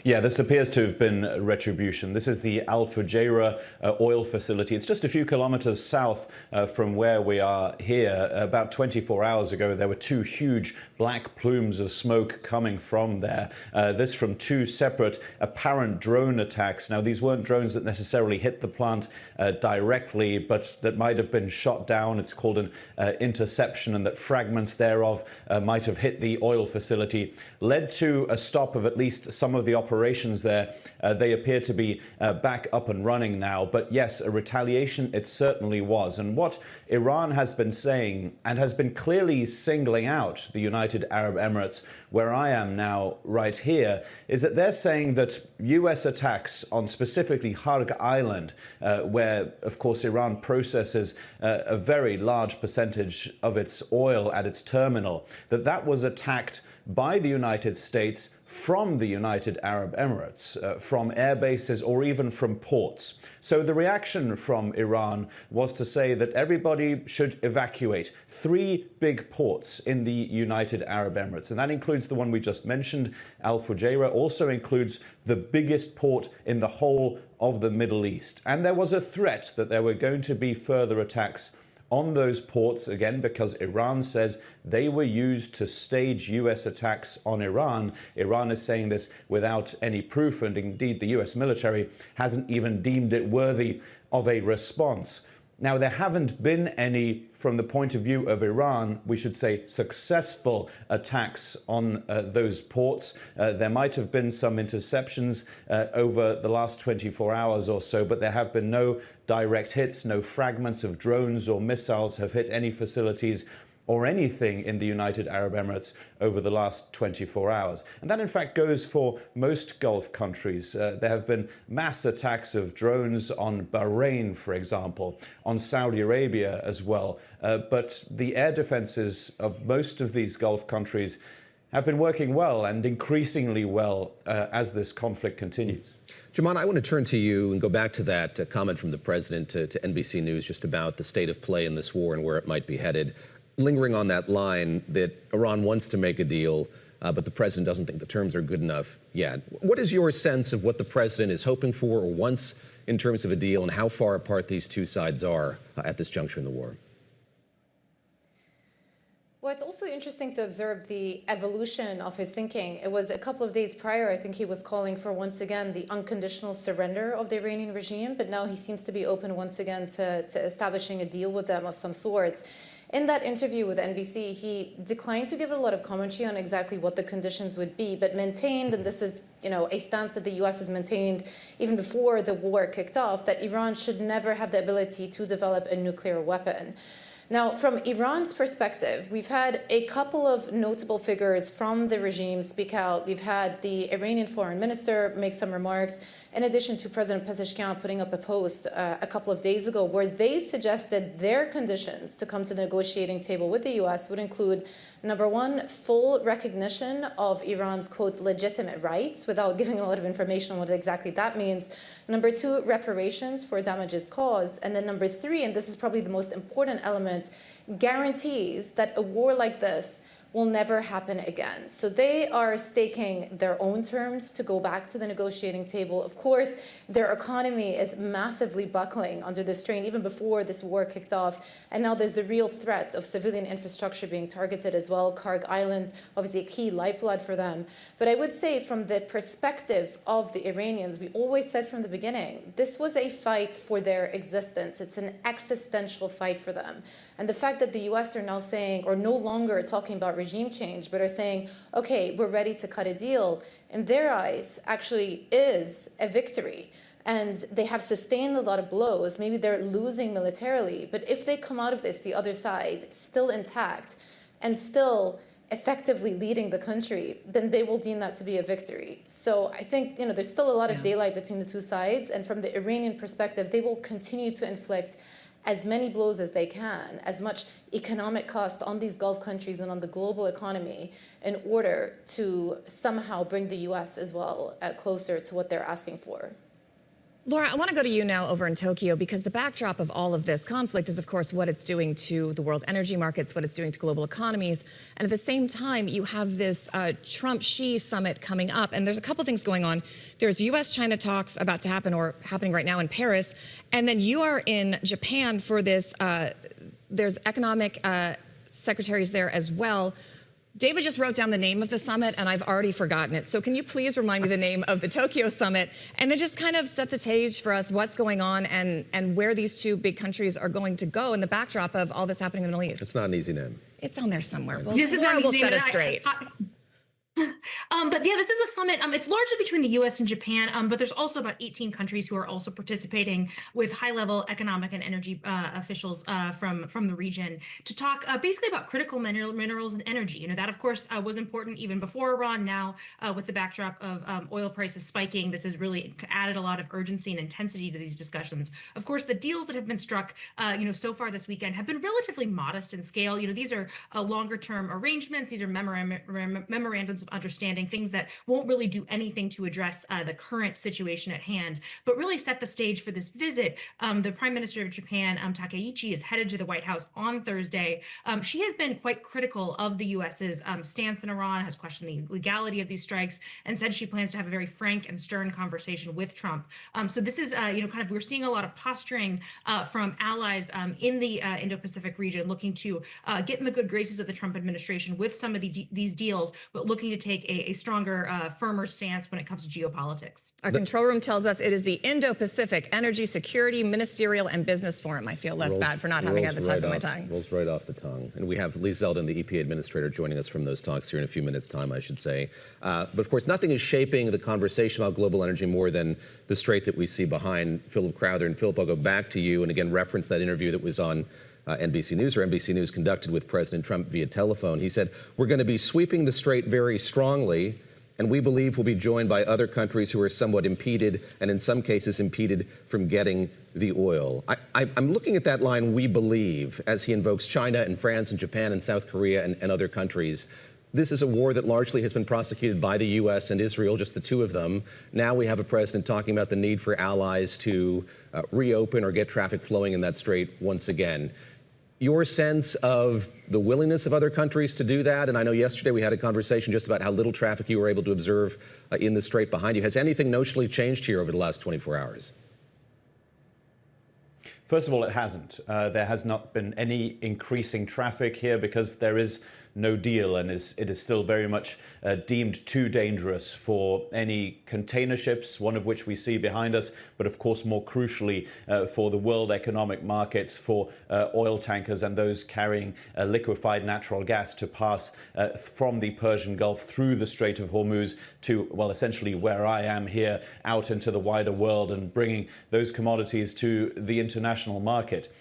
Yeah, this appears to have been retribution. This is the Al Fujairah oil facility. It's just a few kilometers south from where we are here. About 24 hours ago, there were two huge black plumes of smoke coming from there. This from two separate apparent drone attacks. Now, these weren't drones that necessarily hit the plant directly, but that might have been shot down. It's called an interception, and that fragments thereof might have hit the oil facility, led to a stop of at least some of the operations there. They appear to be back up and running now. But yes, a retaliation it certainly was. And what Iran has been saying, and has been clearly singling out the United Arab Emirates, where I am now right here, is that they're saying that US attacks on specifically Harg Island, where, of course, Iran processes a very large percentage of its oil at its terminal, that was attacked by the United States from the United Arab Emirates, from air bases or even from ports. So the reaction from Iran was to say that everybody should evacuate 3 big ports in the United Arab Emirates. And that includes the one we just mentioned, Al Fujairah, also includes the biggest port in the whole of the Middle East. And there was a threat that there were going to be further attacks on those ports, again, because Iran says they were used to stage US attacks on Iran. Iran is saying this without any proof, and indeed the US military hasn't even deemed it worthy of a response. Now, there haven't been any, from the point of view of Iran, we should say, successful attacks on those ports. There might have been some interceptions over the last 24 hours or so, but there have been no direct hits. No fragments of drones or missiles have hit any facilities or anything in the United Arab Emirates over the last 24 hours. And that, in fact, goes for most Gulf countries. There have been mass attacks of drones on Bahrain, for example, on Saudi Arabia as well. But the air defenses of most of these Gulf countries have been working well, and increasingly well, as this conflict continues. Joumanna, I want to turn to you and go back to that comment from the president to NBC News just about the state of play in this war and where it might be headed. Lingering on that line that Iran wants to make a deal, but the president doesn't think the terms are good enough yet. What is your sense of what the president is hoping for or wants in terms of a deal, and how far apart these two sides are at this juncture in the war? Well, it's also interesting to observe the evolution of his thinking. It was a couple of days prior, I think he was calling for, once again, the unconditional surrender of the Iranian regime, but now he seems to be open once again to establishing a deal with them of some sorts. In that interview with NBC, he declined to give a lot of commentary on exactly what the conditions would be, but maintained, and this is, a stance that the U.S. has maintained even before the war kicked off, that Iran should never have the ability to develop a nuclear weapon. Now, from Iran's perspective, we've had a couple of notable figures from the regime speak out. We've had the Iranian foreign minister make some remarks, in addition to President Pezeshkian putting up a post a couple of days ago where they suggested their conditions to come to the negotiating table with the U.S. would include, number one, full recognition of Iran's, quote, legitimate rights, without giving a lot of information on what exactly that means. Number two, reparations for damages caused. And then number three, and this is probably the most important element, guarantees that a war like this will never happen again. So they are staking their own terms to go back to the negotiating table. Of course, their economy is massively buckling under the strain even before this war kicked off. And now there's the real threat of civilian infrastructure being targeted as well. Karg Island, obviously a key lifeblood for them. But I would say from the perspective of the Iranians, we always said from the beginning, this was a fight for their existence. It's an existential fight for them. And the fact that the US are now saying, or no longer talking about regime change, but are saying, okay, we're ready to cut a deal, in their eyes actually is a victory. And they have sustained a lot of blows. Maybe they're losing militarily, but if they come out of this, the other side, still intact and still effectively leading the country, then they will deem that to be a victory. So I think, there's still a lot of daylight between the two sides. And from the Iranian perspective, they will continue to inflict as many blows as they can, as much economic cost on these Gulf countries and on the global economy in order to somehow bring the U.S. as well closer to what they're asking for. Laura, I want to go to you now over in Tokyo, because the backdrop of all of this conflict is, of course, what it's doing to the world energy markets, what it's doing to global economies. And at the same time, you have this Trump-Xi summit coming up. And there's a couple things going on. There's U.S.-China talks about to happen, or happening right now in Paris. And then you are in Japan for this. There's economic secretaries there as well. David just wrote down the name of the summit, and I've already forgotten it. So can you please remind me the name of the Tokyo summit, and then just kind of set the stage for us, what's going on and where these two big countries are going to go in the backdrop of all this happening in the Middle East? It's not an easy name. It's on there somewhere. Well, this is not we'll easy, set it straight. But yeah, this is a summit. It's largely between the U.S. and Japan, but there's also about 18 countries who are also participating, with high-level economic and energy officials from the region, to talk basically about critical minerals and energy. That, of course, was important even before Iran. Now, with the backdrop of oil prices spiking, this has really added a lot of urgency and intensity to these discussions. Of course, the deals that have been struck, so far this weekend have been relatively modest in scale. These are longer-term arrangements. These are memorandums of understanding, things that won't really do anything to address the current situation at hand, but really set the stage for this visit. The Prime Minister of Japan, Takaichi, is headed to the White House on Thursday. She has been quite critical of the U.S.'s stance in Iran, has questioned the legality of these strikes, and said she plans to have a very frank and stern conversation with Trump. So this is, we're seeing a lot of posturing from allies in the Indo-Pacific region, looking to get in the good graces of the Trump administration with some of these deals, but looking to take a stronger, firmer stance when it comes to geopolitics. Our control room tells us it is the Indo-Pacific Energy Security Ministerial and Business Forum. I feel less bad for not having had the tip of my tongue. Rolls right off the tongue. And we have Lee Zeldin, the EPA administrator, joining us from those talks here in a few minutes' time, I should say. But of course, nothing is shaping the conversation about global energy more than the strait that we see behind Philip Crowther. And Philip, I'll go back to you and again reference that interview that was on NBC News conducted with President Trump via telephone. He said, "We're going to be sweeping the strait very strongly, and we believe we'll be joined by other countries who are somewhat impeded, and in some cases impeded from getting the oil." I'm looking at that line, "we believe," as he invokes China and France and Japan and South Korea and other countries. This is a war that largely has been prosecuted by the U.S. and Israel, just the two of them. Now we have a president talking about the need for allies to reopen or get traffic flowing in that strait once again. Your sense of the willingness of other countries to do that? And I know yesterday we had a conversation just about how little traffic you were able to observe in the strait behind you. Has anything notionally changed here over the last 24 hours? First of all, it hasn't. There has not been any increasing traffic here because there is no deal, and it is still very much deemed too dangerous for any container ships, one of which we see behind us, but of course more crucially for the world economic markets, for oil tankers and those carrying liquefied natural gas to pass from the Persian Gulf through the Strait of Hormuz to, well, essentially where I am here, out into the wider world, and bringing those commodities to the international market.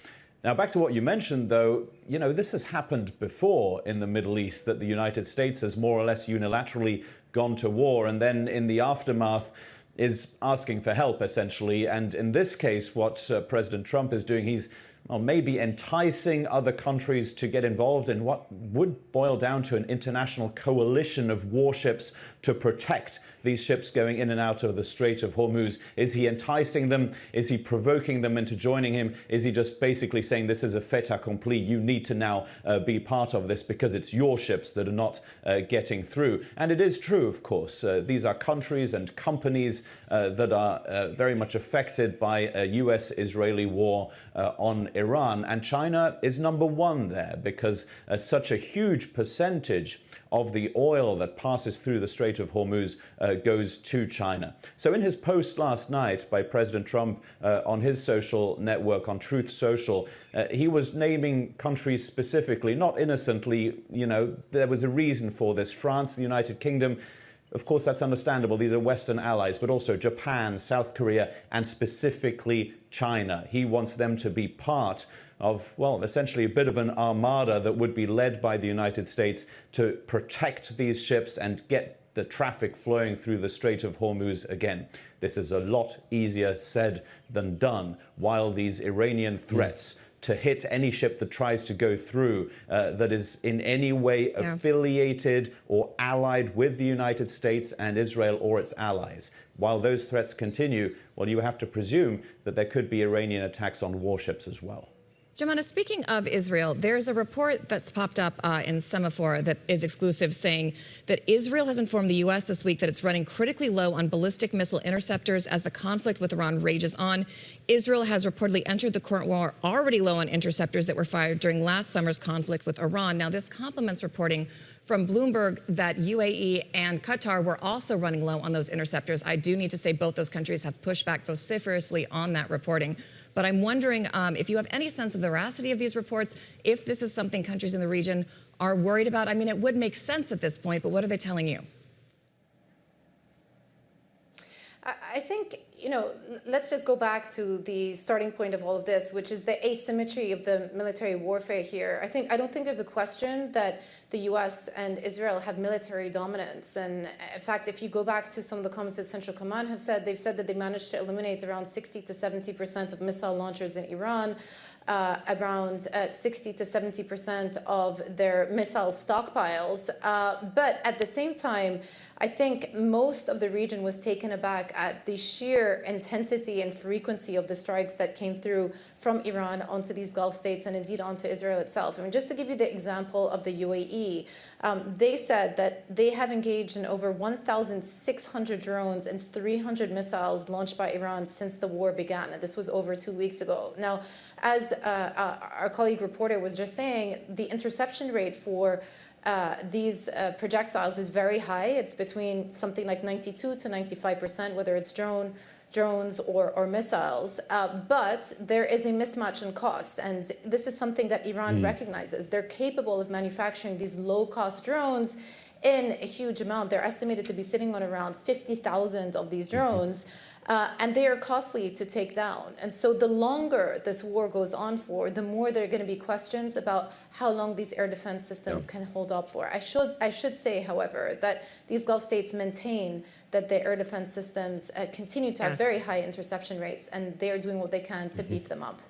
Now, back to what you mentioned, though, this has happened before in the Middle East, that the United States has more or less unilaterally gone to war and then in the aftermath is asking for help, essentially. And in this case, what President Trump is doing, he's maybe enticing other countries to get involved in what would boil down to an international coalition of warships to protect these ships going in and out of the Strait of Hormuz. Is he enticing them? Is he provoking them into joining him? Is he just basically saying this is a fait accompli? You need to now be part of this because it's your ships that are not getting through. And it is true, of course. These are countries and companies that are very much affected by a US-Israeli war on Iran. And China is number one there because such a huge percentage of the oil that passes through the Strait of Hormuz goes to China. So in his post last night by President Trump on his social network, on Truth Social, he was naming countries specifically, not innocently. There was a reason for this. France, the United Kingdom, of course, that's understandable. These are Western allies, but also Japan, South Korea, and specifically China. He wants them to be part of, well, essentially a bit of an armada that would be led by the United States to protect these ships and get the traffic flowing through the Strait of Hormuz again. This is a lot easier said than done, while these Iranian threats to hit any ship that tries to go through that is in any way affiliated or allied with the United States and Israel or its allies. While those threats continue, well, you have to presume that there could be Iranian attacks on warships as well. Joumanna, speaking of Israel, there's a report that's popped up in Semaphore that is exclusive saying that Israel has informed the U.S. this week that it's running critically low on ballistic missile interceptors as the conflict with Iran rages on. Israel has reportedly entered the current war already low on interceptors that were fired during last summer's conflict with Iran. Now, this complements reporting from Bloomberg that UAE and Qatar were also running low on those interceptors. I do need to say both those countries have pushed back vociferously on that reporting. But I'm wondering if you have any sense of the veracity of these reports, if this is something countries in the region are worried about. I mean, it would make sense at this point, but what are they telling you? I think, let's just go back to the starting point of all of this, which is the asymmetry of the military warfare here. I don't think there's a question that the U.S. and Israel have military dominance. And in fact, if you go back to some of the comments that Central Command have said, they've said that they managed to eliminate around 60 to 70% of missile launchers in Iran, around 60 to 70% of their missile stockpiles. But at the same time, I think most of the region was taken aback at the sheer intensity and frequency of the strikes that came through from Iran onto these Gulf states and indeed onto Israel itself. I mean, just to give you the example of the UAE, they said that they have engaged in over 1,600 drones and 300 missiles launched by Iran since the war began. And this was over 2 weeks ago. Now, as our colleague reporter was just saying, the interception rate for these projectiles is very high. It's between something like 92 to 95%, whether it's drones or missiles. But there is a mismatch in cost. And this is something that Iran recognizes. They're capable of manufacturing these low-cost drones in a huge amount. They're estimated to be sitting on around 50,000 of these drones. And they are costly to take down. And so the longer this war goes on for, the more there are going to be questions about how long these air defense systems can hold up for. I should say, however, that these Gulf states maintain that their air defense systems continue to have very high interception rates, and they are doing what they can to beef them up.